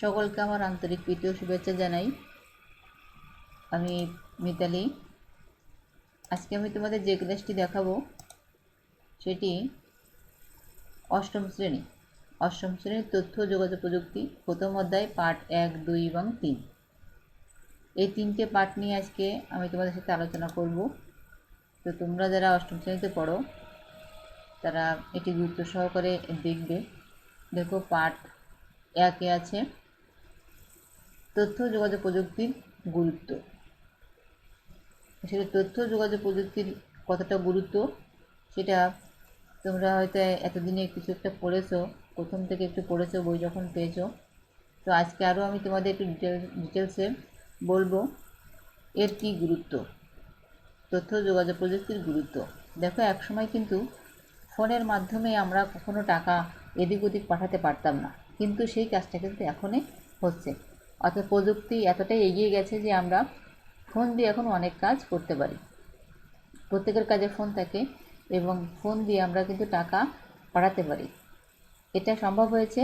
সকলকে আমার আন্তরিক প্রীতি ও শুভেচ্ছা জানাই। আমি মিতালি। আজকে আমি তোমাদের যে ক্লাসটি দেখাবো সেটি অষ্টম শ্রেণীর তথ্য ও যোগাযোগ প্রযুক্তি প্রথম অধ্যায় পাঠ 1, 2 এবং 3। এই 3টে পাঠ নিয়ে আজকে আমি তোমাদের সাথে আলোচনা করব। তো তোমরা যারা অষ্টম শ্রেণীতে পড়ো তারা এটি গুরুত্ব সহকারে দেখবে। দেখো, পাঠ 1-এ আছে তথ্য ও যোগাযোগ প্রযুক্তির গুরুত্ব। আসলে তথ্য যোগাযোগ প্রযুক্তির কতটা গুরুত্ব সেটা তোমরা হয়তো এতদিনে কিছু একটা পড়েছো, প্রথম থেকে একটু পড়েছো, বই যখন পেয়েছো। তো আজকে আরও আমি তোমাদের একটু ডিটেলসে বলবো এর কী গুরুত্ব, তথ্য যোগাযোগ প্রযুক্তির গুরুত্ব। দেখো, একসময় কিন্তু ফোনের মাধ্যমে আমরা কখনো টাকা এদিক ওদিক পাঠাতে পারতাম না, কিন্তু সেই কাজটা কিন্তু এখনই হচ্ছে। অর্থাৎ প্রযুক্তি এতটাই এগিয়ে গেছে যে আমরা ফোন দিয়ে এখন অনেক কাজ করতে পারি। প্রত্যেকের কাছে ফোন থাকে এবং ফোন দিয়ে আমরা কিন্তু টাকা পাঠাতে পারি। এটা সম্ভব হয়েছে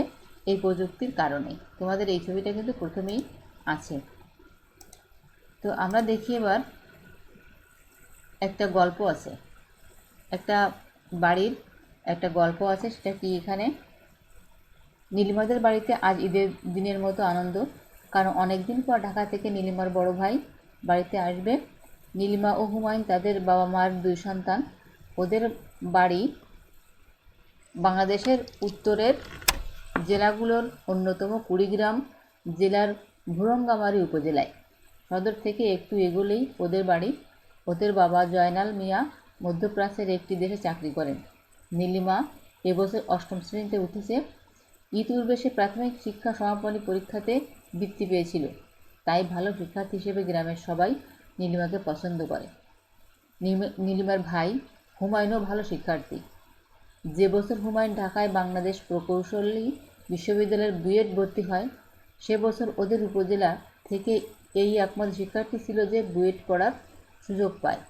এই প্রযুক্তির কারণে। তোমাদের এই ছবিটা কিন্তু প্রথমেই আছে। তো আমরা দেখি এবার একটা গল্প আছে, একটা বাড়ির একটা গল্প আছে। সেটা কি, এখানে নীলিমাদের বাড়িতে আজ ঈদের দিনের মতো আনন্দ, কারণ অনেক দিন পর ঢাকা থেকে নীলিমার বড় ভাই বাড়িতে আসবে। নীলিমা ও হুমায়ুন তাদের বাবা মার 2 সন্তান। ওদের বাড়ি বাংলাদেশের উত্তরের জেলাগুলোর অন্যতম কুড়িগ্রাম জেলার ভুরঙ্গামারী উপজেলায়। সদর থেকে একটু এগোলেই ওদের বাড়ি। ওদের বাবা জয়নাল মিয়া মধ্যপ্রাচ্যের একটি দেশে চাকরি করেন। নীলিমা এবছর অষ্টম শ্রেণীতে উঠেছে। ইতিপূর্বে সে প্রাথমিক শিক্ষা সমাপনী পরীক্ষাতে বৃত্তি পেয়েছিল, তাই ভালো শিক্ষার্থী হিসেবে গ্রামের সবাই নীলিমাকে পছন্দ করে। নীলিমার ভাই হুমায়ুনও ভালো শিক্ষার্থী। যে বছর হুমায়ুন ঢাকায় বাংলাদেশ প্রকৌশলী বিশ্ববিদ্যালয়ের বুয়েট ভর্তি হয়, সে বছর ওদের উপজেলা থেকে এই একমাত্র শিক্ষার্থী ছিল যে বুয়েট পড়ার সুযোগ পায়।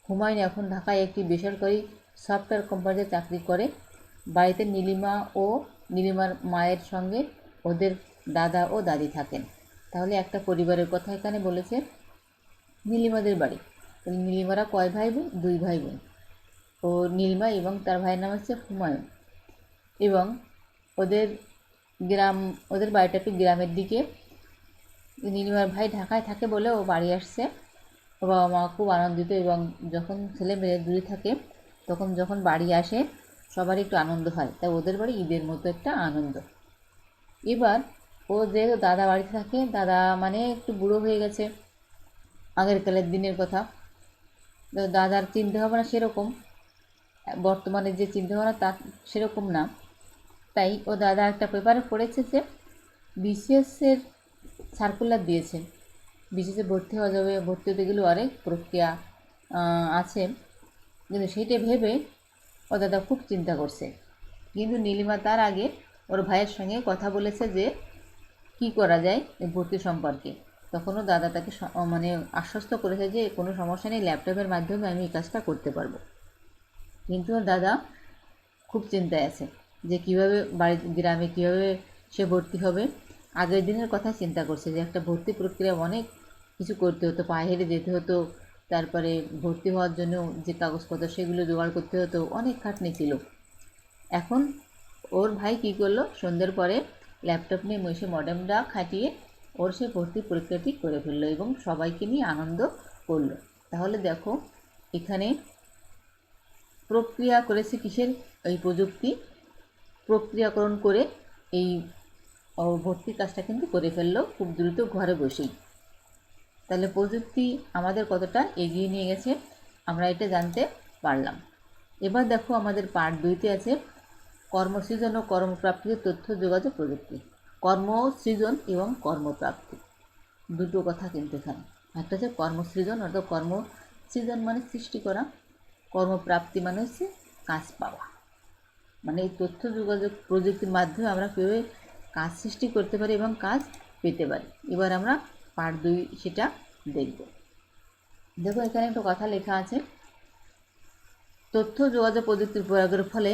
হুমায়ুন এখন ঢাকায় একটি বেসরকারি সফটওয়্যার কোম্পানিতে চাকরি করে। বাড়িতে নীলিমা ও নীলিমার মায়ের সঙ্গে ওদের দাদা ও দাদি থাকেন। তাহলে একটা পরিবারের কথা এখানে বলেছে। নীলিমাদের বাড়ি, তাহলে নীলিমারা কয় ভাই বোন? 2 ভাই বোন। ও নীলিমা এবং তার ভাইয়ের নাম হচ্ছে হুমায়ুন। এবং ওদের ওদের বাড়িটা একটু গ্রামের দিকে। নীলিমার ভাই ঢাকায় থাকে বলে ও বাড়ি আসছে। ও বাবা মা খুব আনন্দিত, এবং যখন ছেলে মেয়ে দূরে থাকে তখন যখন বাড়ি আসে সবারই একটু আনন্দ হয়। তাই ওদের বাড়ি ঈদের মতো একটা আনন্দ। এবার ও যেহেতু দাদা বাড়িতে থাকে, দাদা মানে একটু বুড়ো হয়ে গেছে, আগের কালের দিনের কথা। দাদার চিন্তাভাবনা সেরকম, বর্তমানে যে চিন্তাভাবনা তা সেরকম না। তাই ও দাদা একটা পেপারে পড়েছে যে বিসিএসের সার্কুলার দিয়েছে, বিসিএসে ভর্তি হওয়া যাবে। ভর্তি হতে গেলে অনেক প্রক্রিয়া আছে, কিন্তু সেইটা ভেবে ও দাদা খুব চিন্তা করছে। কিন্তু নীলিমা তার আগে ওর ভাইয়ের সঙ্গে কথা বলেছে যে কি করা যায় এই ভর্তি সম্পর্কে। তখনও দাদা তাকে মানে আশ্বস্ত করেছে যে কোনো সমস্যা নেই, ল্যাপটপের মাধ্যমে আমি এই কাজটা করতে পারবো। কিন্তু ওর দাদা খুব চিন্তায় আছে যে কীভাবে গ্রামে কীভাবে সে ভর্তি হবে। আগের দিনের কথা চিন্তা করছে যে একটা ভর্তি প্রক্রিয়া অনেক কিছু করতে হতো, পায়ে হেঁটে যেতে হতো, তারপরে ভর্তি হওয়ার জন্য যে কাগজপত্র সেগুলো জোগাড় করতে হতো, অনেক খাটনি ছিল। এখন ওর ভাই কী করলো, সন্ধ্যের পরে ল্যাপটপ নিয়ে বসে মডেমটা খাটিয়ে ওর সে ভর্তি পরীক্ষাটি করে ফেললো এবং সবাইকে নিয়ে আনন্দ করলো। তাহলে দেখো, এখানে প্রক্রিয়া করেছে কিসের? এই প্রযুক্তি প্রক্রিয়াকরণ করে এই ভর্তির কাজটা কিন্তু করে ফেললো খুব দ্রুত ঘরে বসেই। তাহলে প্রযুক্তি আমাদের কতটা এগিয়ে নিয়ে গেছে আমরা এটা জানতে পারলাম। এবার দেখো, আমাদের পার্ট 2-তে আছে কর্মসৃজন ও কর্মপ্রাপ্তিতে তথ্য যোগাযোগ প্রযুক্তি। কর্মসৃজন এবং কর্মপ্রাপ্তি দুটো কথা কিন্তু এখানে। একটা হচ্ছে কর্মসৃজন, অর্থাৎ কর্মসৃজন মানে সৃষ্টি করা, কর্মপ্রাপ্তি মানে হচ্ছে কাজ পাওয়া। মানে এই তথ্য যোগাযোগ প্রযুক্তির মাধ্যমে আমরা কীভাবে কাজ সৃষ্টি করতে পারি এবং কাজ পেতে পারি। এবার আমরা পার্ট 2 সেটা দেখব। দেখো, এখানে একটা কথা লেখা আছে, তথ্য যোগাযোগ প্রযুক্তির প্রয়োগের ফলে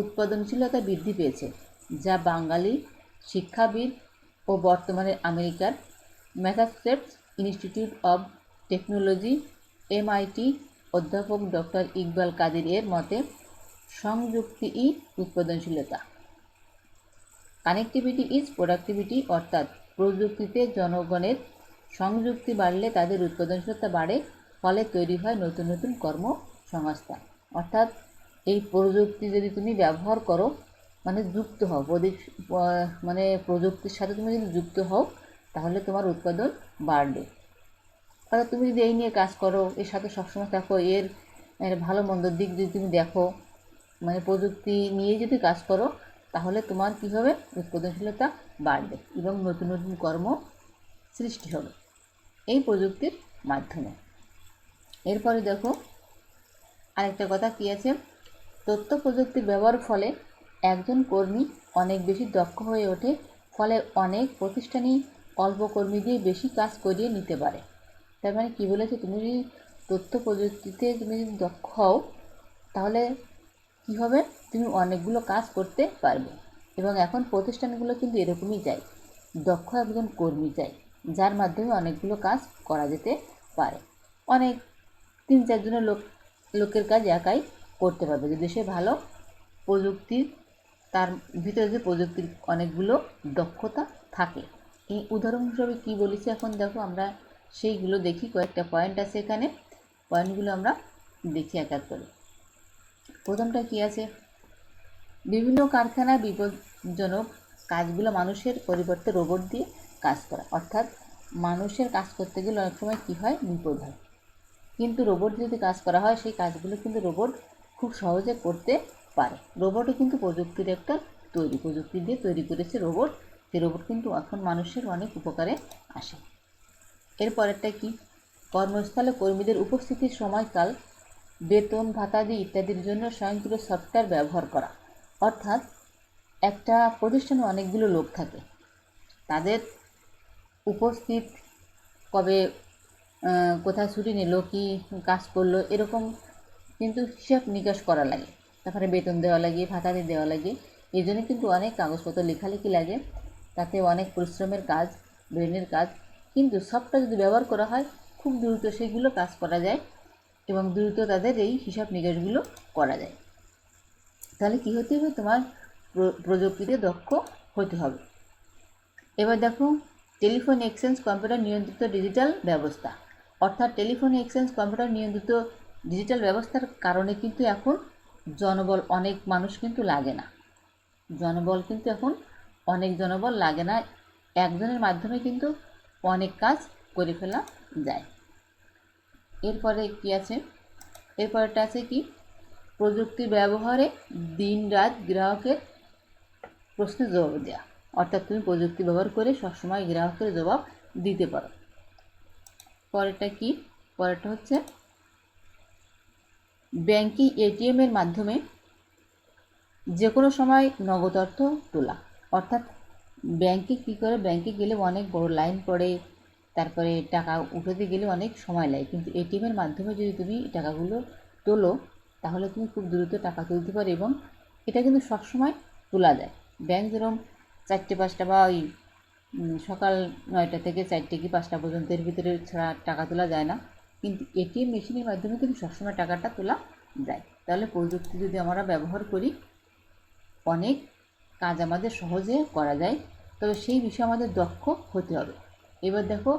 উৎপাদনশীলতা বৃদ্ধি পেয়েছে, যা বাঙালি শিক্ষাবিদ ও বর্তমানে আমেরিকার Massachusetts institute of technology MIT অধ্যাপক ডক্টর ইকবাল কাদির এর মতে সংযুক্তি উৎপাদনশীলতা। কানেক্টিভিটি ইজ প্রোডাক্টিভিটি, অর্থাৎ প্রযুক্তিতে জনগণের সংযুক্তি বাড়লে তাদের উৎপাদনশীলতা বাড়ে, ফলে তৈরি হয় নতুন নতুন কর্মসংস্থান। অর্থাৎ এই প্রযুক্তি যদি তুমি ব্যবহার করো, মানে যুক্ত হও, মানে প্রযুক্তির সাথে তুমি যদি যুক্ত হও, তাহলে তোমার উৎপাদন বাড়বে। অর্থাৎ তুমি যদি এই নিয়ে কাজ করো, এর সাথে সবসময় থাকো, এর ভালো মন্দর দিক যদি তুমি দেখো, মানে প্রযুক্তি নিয়ে যদি কাজ করো, তাহলে তোমার কী হবে, উৎপাদনশীলতা বাড়বে এবং নতুন নতুন কর্ম সৃষ্টি হবে এই প্রযুক্তির মাধ্যমে। এরপরে দেখো আরেকটা কথা কী আছে, তথ্য প্রযুক্তির ব্যবহার ফলে একজন কর্মী অনেক বেশি দক্ষ হয়ে ওঠে, ফলে অনেক প্রতিষ্ঠানই অল্প কর্মী দিয়ে বেশি কাজ করিয়ে নিতে পারে। তার মানে কী বলেছে, তুমি যদি তথ্য প্রযুক্তিতে তুমি যদি দক্ষ হও, তাহলে কী হবে, তুমি অনেকগুলো কাজ করতে পারবে। এবং এখন প্রতিষ্ঠানগুলো কিন্তু এরকমই চায়, দক্ষ একজন কর্মী চাই, যার মাধ্যমে অনেকগুলো কাজ করা যেতে পারে। অনেক 3-4 জনের লোকের কাজ একাই করতে পারবে যদি সে ভালো প্রযুক্তির, তার ভিতরে যে প্রযুক্তির অনেকগুলো দক্ষতা থাকে। এই উদাহরণ হিসেবে কী বলেছি এখন দেখো, আমরা সেইগুলো দেখি। কয়েকটা পয়েন্ট আছে এখানে, পয়েন্টগুলো আমরা দেখি এক এক করে। প্রথমটা কী আছে, বিভিন্ন কারখানায় বিপজ্জনক কাজগুলো মানুষের পরিবর্তে রোবট দিয়ে কাজ করা। অর্থাৎ মানুষের কাজ করতে গেলে অনেক সময় কী হয়, বিপদ হয়, কিন্তু রোবট যদি কাজ করা হয়, সেই কাজগুলো কিন্তু রোবট খুব সহজে করতে পারে। রোবটও কিন্তু প্রযুক্তির একটা প্রযুক্তি দিয়ে তৈরি করেছে রোবট। সেই রোবট কিন্তু এখন মানুষের অনেক উপকারে আসে। এরপরেরটা কি, কর্মস্থলে কর্মীদের উপস্থিতির সময়কাল, বেতন, ভাতাদি ইত্যাদির জন্য স্বয়ংক্রিয় সফটওয়্যার ব্যবহার করা। অর্থাৎ একটা প্রতিষ্ঠানে অনেকগুলো লোক থাকে, তাদের উপস্থিত কবে, কোথায় ছুটি নিল, কী কাজ করলো, এরকম কিন্তু হিসাব নিকাশ করা লাগে। তারপরে বেতন দেওয়া লাগে, ভাতাদি দেওয়া লাগে। এই জন্য কিন্তু অনেক কাগজপত্র লেখালেখি লাগে, তাতে অনেক পরিশ্রমের কাজ, ব্রেনের কাজ। কিন্তু সফটওয়্যার যদি ব্যবহার করা হয়, খুব দ্রুত সেগুলো কাজ করা যায় এবং দ্রুত তাদের এই হিসাব নিকাশগুলো করা যায়। তাহলে কী হতে হবে, তোমার প্রযুক্তিতে দক্ষ হতে হবে। এবার দেখো, টেলিফোন এক্সচেঞ্জ কম্পিউটার নিয়ন্ত্রিত ডিজিটাল ব্যবস্থা। অর্থাৎ টেলিফোন এক্সচেঞ্জ কম্পিউটার নিয়ন্ত্রিত ডিজিটাল ব্যবস্থার কারণে কিন্তু এখন জনবল, অনেক মানুষ কিন্তু লাগে না। জনবল কিন্তু এখন অনেক জনবল লাগে না, একজনের মাধ্যমে কিন্তু অনেক কাজ করে ফেলা যায়। এরপরে কি আছে, এরপরটা আছে কি, প্রযুক্তির ব্যবহারে দিনরাত গ্রাহকের প্রশ্নের জবাব দেওয়া। অর্থাৎ তুমি প্রযুক্তি ব্যবহার করে সবসময় গ্রাহকের জবাব দিতে পারো। পরেরটা কি, পরেরটা হচ্ছে ব্যাংকিং এটিএমের মাধ্যমে যে কোনো সময় নগদ অর্থ তোলা। অর্থাৎ ব্যাংকে কী করে, ব্যাংকে গেলে অনেক বড় লাইন পড়ে, তারপরে টাকা উঠাতে গেলে অনেক সময় লাগে, কিন্তু এটিএমের মাধ্যমে যদি তুমি টাকাগুলো তোলো, তাহলে তুমি খুব দ্রুত টাকা তুলতে পারো এবং এটা কিন্তু সবসময় তোলা যায়। ব্যাংক যেরকম 4টে-5টা বা ওই সকাল 9টা থেকে 4টে কি 5টা পর্যন্ত এর ভিতরে ছাড়া টাকা তোলা যায় না, কিন্তু এটিএম মেশিনের মাধ্যমে কিন্তু সবসময় টাকাটা তোলা যায়। তাহলে প্রযুক্তি যদি আমরা ব্যবহার করি, অনেক কাজ আমাদের সহজে করা যায়, তবে সেই বিষয়ে আমাদের দক্ষ হতে হবে। এবার দেখো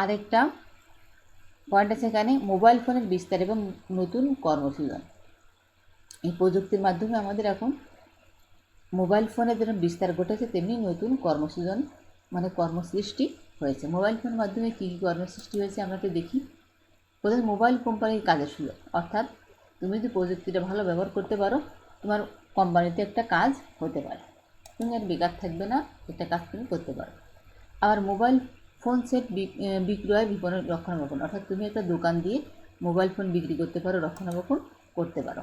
আরেকটা পয়েন্ট আছে এখানে, মোবাইল ফোনের বিস্তার এবং নতুন কর্মসৃজন। এই প্রযুক্তির মাধ্যমে আমাদের এখন মোবাইল ফোনের যেরকম বিস্তার ঘটেছে, তেমনি নতুন কর্মসৃজন, মানে কর্মসৃষ্টি হয়েছে। মোবাইল ফোনের মাধ্যমে কী কী কর্মসৃষ্টি হয়েছে আমরা তো দেখি। প্রথমে মোবাইল কোম্পানির কাজের সুযোগ। অর্থাৎ তুমি যদি প্রযুক্তিটা ভালো ব্যবহার করতে পারো, তোমার কোম্পানিতে একটা কাজ হতে পারে, তুমি আর বেকার থাকবে না, একটা কাজ তুমি করতে পারো। আবার মোবাইল ফোন সেট বিক্রয়, বিপণন, রক্ষণাবেক্ষণ। অর্থাৎ তুমি একটা দোকান দিয়ে মোবাইল ফোন বিক্রি করতে পারো, রক্ষণাবেক্ষণ করতে পারো।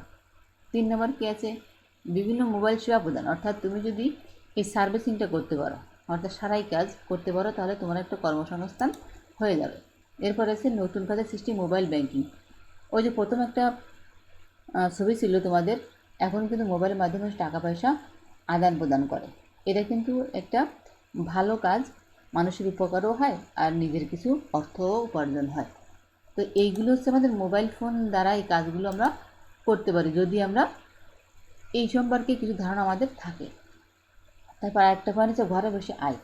3 নম্বর কী আছে, বিভিন্ন মোবাইল সেবা প্রদান। অর্থাৎ তুমি যদি এই সার্ভিসিংটা করতে পারো, অর্থাৎ সারাই কাজ করতে পারো, তাহলে তোমার একটা কর্মসংস্থান হয়ে যাবে। এরপর আছে নতুন কাজের সৃষ্টি, মোবাইল ব্যাংকিং। ওই যে প্রথম একটা ছবি ছিল তোমাদের, এখন কিন্তু মোবাইলের মাধ্যমে টাকা পয়সা আদান প্রদান করে। এটা কিন্তু একটা ভালো কাজ, মানুষের উপকারও হয় আর নিজের কিছু অর্থও উপার্জন হয়। তো এইগুলো হচ্ছে আমাদের মোবাইল ফোন দ্বারা এই কাজগুলো আমরা করতে পারি, যদি আমরা এই সম্পর্কে কিছু ধারণা আমাদের থাকে। তারপর আরেকটা পয়েন্ট হচ্ছে ঘরে বসে আয়।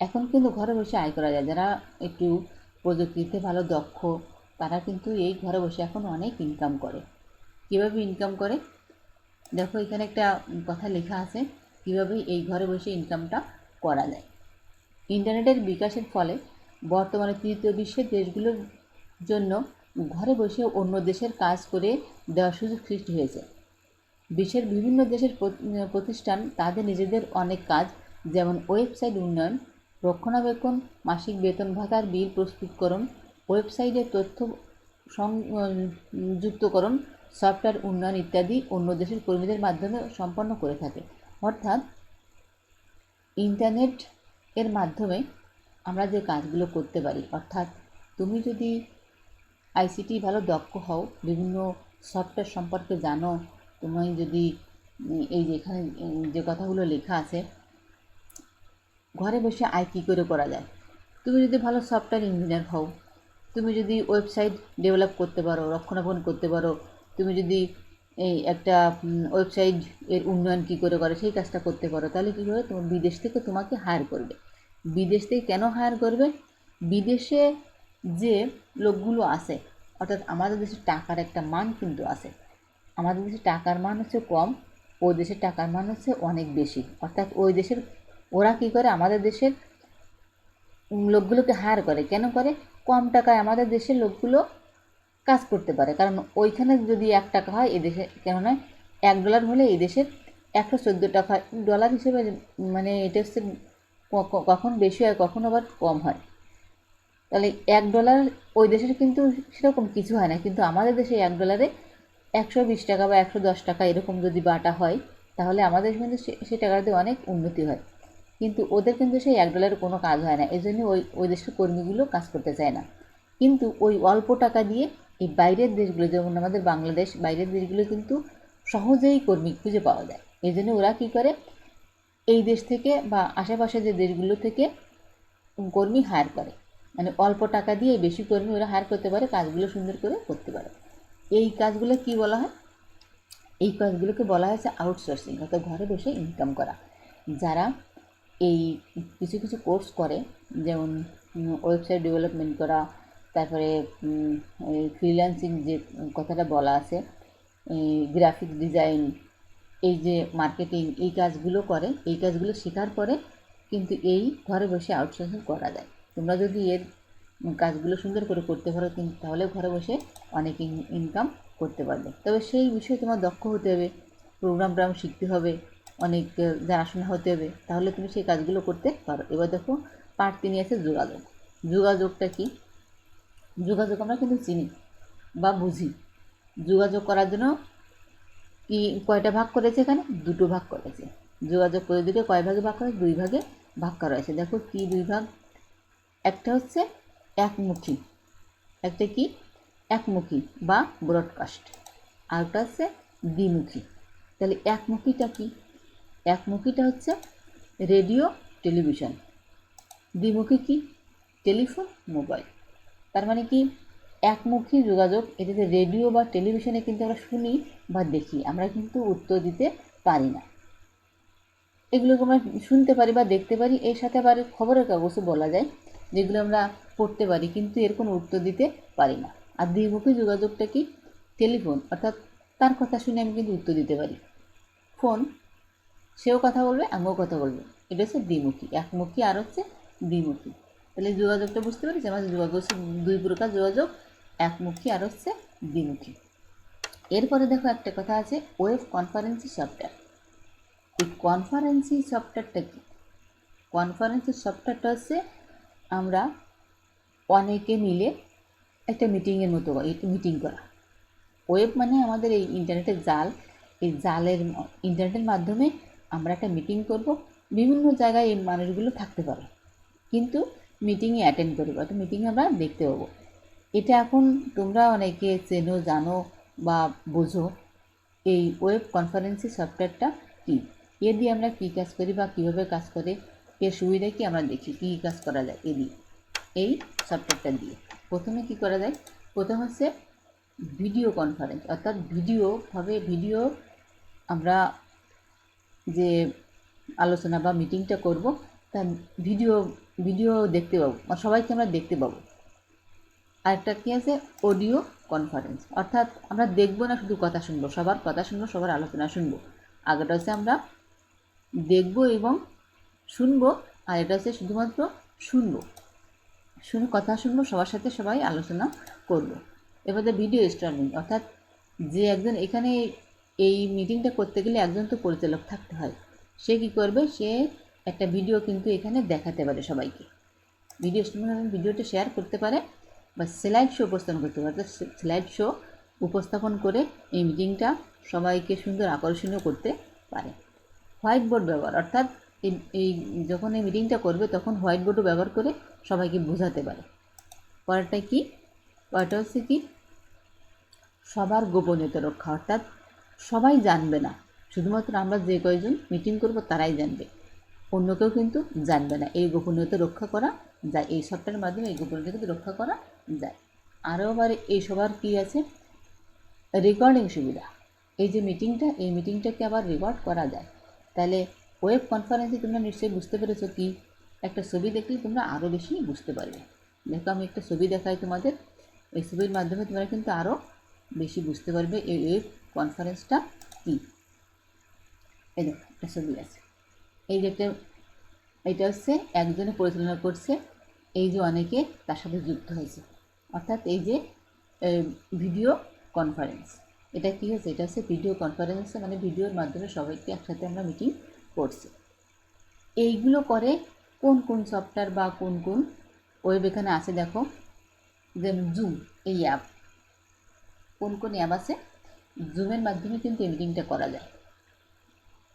এখন কিন্তু ঘরে বসে আয় করা যায়, যারা একটু প্রযুক্তিতে ভালো দক্ষ তারা কিন্তু এই ঘরে বসে এখন অনেক ইনকাম করে। কীভাবে ইনকাম করে দেখো, এখানে একটা কথা লেখা আছে কীভাবে এই ঘরে বসে ইনকামটা করা যায়। ইন্টারনেটের বিকাশের ফলে বর্তমানে তৃতীয় বিশ্বের দেশগুলোর জন্য ঘরে বসে অন্য দেশের কাজ করে দেওয়ার সুযোগ সৃষ্টি হয়েছে। বিশ্বের বিভিন্ন দেশের প্রতিষ্ঠান তাদের নিজেদের অনেক কাজ, যেমন ওয়েবসাইট উন্নয়ন, রক্ষণাবেক্ষণ, মাসিক বেতন ভাতার বিল প্রস্তুতকরণ, ওয়েবসাইটের তথ্য সংযুক্তকরণ, সফটওয়্যার উন্নয়ন ইত্যাদি অন্য দেশের কর্মীদের মাধ্যমে সম্পন্ন করে থাকে। অর্থাৎ ইন্টারনেট এর মাধ্যমে আমরা যে কাজগুলো করতে পারি, অর্থাৎ তুমি যদি আইসিটি ভালো দক্ষ হও, বিভিন্ন সফটওয়্যার সম্পর্কে জানো, তুমি যদি এই যে এখানে যে কথাগুলো লেখা আছে ঘরে বসে আয় কী করে করা যায়, তুমি যদি ভালো সফটওয়্যার ইঞ্জিনিয়ার হও, তুমি যদি ওয়েবসাইট ডেভেলপ করতে পারো, রক্ষণাবেক্ষণ করতে পারো, তুমি যদি এই একটা ওয়েবসাইট এর উন্নয়ন কী করে করে সেই কাজটা করতে পারো, তাহলে কী হবে, তোমার বিদেশ থেকে তোমাকে হায়ার করবে। বিদেশ থেকে কেন হায়ার করবে? বিদেশে যে লোকগুলো আছে, অর্থাৎ আমাদের দেশের টাকার একটা মান কিন্তু আছে। আমাদের দেশের টাকার মান হচ্ছে কম, ওই দেশের টাকার মান হচ্ছে অনেক বেশি। অর্থাৎ ওই দেশের ওরা কী করে, আমাদের দেশের লোকগুলোকে হায়ার করে। কেন করে? কম টাকায় আমাদের দেশের লোকগুলো কাজ করতে পারে, কারণ ওইখানে যদি 1 টাকা হয় এদেশে কেন নয়, $1 হলে এই দেশের 114 টাকা ডলার হিসেবে, মানে এটা হচ্ছে কখন বেশি হয় কখন আবার কম হয়। তাহলে $1 ওই দেশের কিন্তু সেরকম কিছু হয় না, কিন্তু আমাদের দেশে $1 120 টাকা বা 110 টাকা এরকম যদি বাটা হয়, তাহলে আমাদের কিন্তু সেই টাকাতে অনেক উন্নতি হয়। কিন্তু ওদের কিন্তু সেই $1 কোনো কাজ হয় না, এই জন্য ওই দেশের কর্মীগুলো কাজ করতে চায় না। কিন্তু ওই অল্প টাকা দিয়ে এই বাইরের দেশগুলো, যেমন আমাদের বাংলাদেশ, বাইরের দেশগুলো কিন্তু সহজেই কর্মী খুঁজে পাওয়া যায়। এই জন্য ওরা কী করে, এই দেশ থেকে বা আশেপাশে যে দেশগুলো থেকে কর্মী হায়ার করে, মানে অল্প টাকা দিয়ে বেশি কর্মী ওরা হায়ার করতে পারে, কাজগুলো সুন্দর করে করতে পারে। এই কাজগুলো কি বলা হয়? এই কাজগুলোকে বলা হয়েছে আউটসোর্সিং, অর্থাৎ ঘরে বসে ইনকাম করা। যারা এই কিছু কিছু কোর্স করে, যেমন ওয়েবসাইট ডেভেলপমেন্ট করা, তারপরে ফ্রিল্যান্সিং যে কথাটা বলা আছে, গ্রাফিক ডিজাইন, এই যে মার্কেটিং, এই কাজগুলো করে, এই কাজগুলো শেখার পরে কিন্তু এই ঘরে বসে আউটসোর্সিং করা যায়। তোমরা যদি এর কাজগুলো সুন্দর করে করতে পারো, কিন্তু তাহলে ঘরে বসে অনেক ইনকাম করতে পারবে। তবে সেই বিষয়ে তোমার দক্ষ হতে হবে, প্রোগ্রাম শিখতে হবে, অনেক জানাশোনা হতে হবে, তাহলে তুমি সেই কাজগুলো করতে পারো। এবার দেখো পার্ট 3 আছে যোগাযোগ। যোগাযোগটা কি? যোগাযোগ আমরা কিন্তু চিনি বা বুঝি। যোগাযোগ করার জন্য কি কয়টা ভাগ করেছে? এখানে 2টো ভাগ করেছে। যোগাযোগ পদ্ধতিকে কয় ভাগে ভাগ করেছে? 2 ভাগে ভাগ করা হয়েছে। দেখো কি 2 ভাগ, একটা হচ্ছে একমুখী, একটা কি একমুখী বা ব্রডকাস্ট, আর একটা হচ্ছে দ্বিমুখী। তাহলে একমুখীটা কি? একমুখীটা হচ্ছে রেডিও, টেলিভিশন। দ্বিমুখী কি? Telephone, mobile. তার মানে কি, একমুখী যোগাযোগ, এটাতে রেডিও বা টেলিভিশনে কিন্তু আমরা শুনি বা দেখি, আমরা কিন্তু উত্তর দিতে পারি না। এগুলোকে আমরা শুনতে পারি বা দেখতে পারি, এর সাথে আবার খবরের কাগজও বলা যায়, যেগুলো আমরা পড়তে পারি, কিন্তু এর কোনো উত্তর দিতে পারি না। আর দ্বিমুখী যোগাযোগটা কি? টেলিফোন, অর্থাৎ তার কথা শুনে আমি কিন্তু উত্তর দিতে পারি। ফোন, সেও কথা বলবে, আমিও কথা বলবো, এটা হচ্ছে দ্বিমুখী। একমুখী আর হচ্ছে দ্বিমুখী। তাহলে যোগাযোগটা বুঝতে পারি যে আমাদের যোগাযোগ হচ্ছে 2 প্রকার যোগাযোগ, একমুখী আর হচ্ছে দ্বিমুখী। এরপরে দেখো একটা কথা আছে, ওয়েব কনফারেন্সিং সফটওয়্যার। এই কনফারেন্সিং সফটওয়্যারটা কি? কনফারেন্সিং সফটওয়্যারটা হচ্ছে আমরা অনেকে মিলে একটা মিটিংয়ের মতো মিটিং করা। ওয়েব মানে আমাদের এই ইন্টারনেটের জাল, এই জালের ইন্টারনেটের মাধ্যমে আমরা একটা মিটিং করব। বিভিন্ন জায়গায় এই মানুষগুলো থাকতে পারে, কিন্তু মিটিংয়ে অ্যাটেন্ড করবো, একটা মিটিংয়ে আমরা দেখতে পাবো। এটা এখন তোমরা অনেকে চেনো, জানো বা বোঝো। এই ওয়েব কনফারেন্সিং সফটওয়্যারটা কী, এ দিয়ে আমরা কী কাজ করি বা কীভাবে কাজ করে, এর সুবিধা কি আমরা দেখি কী কাজ করা যায় এই সফটওয়্যারটা দিয়ে। প্রথমে কি করা যায়, প্রথম হচ্ছে ভিডিও কনফারেন্স, অর্থাৎ ভিডিও আমরা যে আলোচনা বা মিটিংটা করব তা ভিডিও দেখতে পাবো, সবাইকে আমরা দেখতে পাবো। আরেকটা কী আছে, অডিও কনফারেন্স, অর্থাৎ আমরা দেখবো না, শুধু কথা শুনবো, সবার কথা শুনবো, সবার আলোচনা শুনবো। আগেটা হচ্ছে আমরা দেখব এবং শুনবো, আর এটা হচ্ছে শুধুমাত্র শুনে কথা শুনবো, সবার সাথে সবাই আলোচনা করব। এবার ভিডিও স্ট্রিমিং, অর্থাৎ যে একজন এখানে এই মিটিংটা করতে গেলে একজন তো পরিচালক থাকতে হয়, সে কি করবে, সে একটা ভিডিও কিন্তু এখানে দেখাতে পারে সবাইকে। ভিডিও স্ট্রিমিং ভিডিওটা শেয়ার করতে পারে বা স্লাইড শো উপস্থাপন করতে পারে। অর্থাৎ স্লাইড শো উপস্থাপন করে এই মিটিংটা সবাইকে সুন্দর আকর্ষণীয় করতে পারে। হোয়াইট বোর্ড ব্যবহার, অর্থাৎ এই যখন এই মিটিংটা করবে তখন হোয়াইট বোর্ডও ব্যবহার করে সবাইকে বোঝাতে পারে। পরেরটা হচ্ছে কি, সবার গোপনীয়তা রক্ষা, অর্থাৎ সবাই জানবে না, শুধুমাত্র আমরা যে কয়জন মিটিং করব তারাই জানবে, অন্য কেউ কিন্তু জানবে না। এই গোপনীয়তা রক্ষা করা যায়, এই সফটওয়্যারের মাধ্যমে এই গোপনীয়তা কিন্তু রক্ষা করা যায়। আরও আবার এই সবার কী আছে, রেকর্ডিং সুবিধা। এই যে এই মিটিংটাকে আবার রেকর্ড করা যায়। তাহলে ওয়েব কনফারেন্সে তোমরা নিশ্চয়ই বুঝতে পেরেছো কি, একটা ছবি দেখলে তোমরা আরও বেশি বুঝতে পারবে। দেখো আমি একটা ছবি দেখাই তোমাদের, এই ছবির মাধ্যমে তোমরা কিন্তু আরও বেশি বুঝতে পারবে এই ওয়েব কনফারেন্সটা কী। এই দেখো একটা ছবি আছে, এই যে এটা হচ্ছে একজনে পরিচালনা করছে, এই যে অনেকে তার সাথে যুক্ত হয়েছে, অর্থাৎ এই যে ভিডিও কনফারেন্স, এটা কী হচ্ছে, এটা হচ্ছে ভিডিও কনফারেন্স, মানে ভিডিওর মাধ্যমে সবাইকে একসাথে আমরা মিটিং করছি। এইগুলো করে কোন কোন সফটওয়্যার বা কোন কোন ওয়েব এখানে আছে দেখো, যেমন জুম, এই অ্যাপ, কোন কোন অ্যাপ আছে, জুমের মাধ্যমে কিন্তু এই মিটিংটা করা যায়।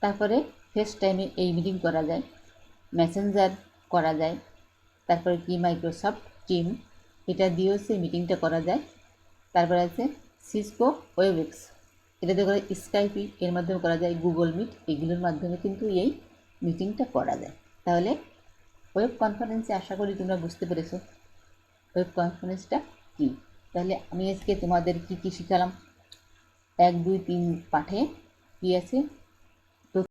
তারপরে ফেস টাইমে এই মিটিং করা যায়, মেসেঞ্জার করা যায়, তারপরে কি মাইক্রোসফট টিম, এটা দিয়েও সেই মিটিংটা করা যায়। তারপরে আছে সিসকো ওয়েবএক্স, এটাতে করা স্কাইপি, এর মাধ্যমে করা যায় গুগল মিট, এগুলোর মাধ্যমে কিন্তু এই মিটিংটা করা যায়। তাহলে ওয়েব কনফারেন্সে আশা করি তোমরা বুঝতে পেরেছো ওয়েব কনফারেন্সটা কী। তাহলে আমি আজকে তোমাদের কী কী শিখালাম, 1, 2, 3 পাঠে কী আছে,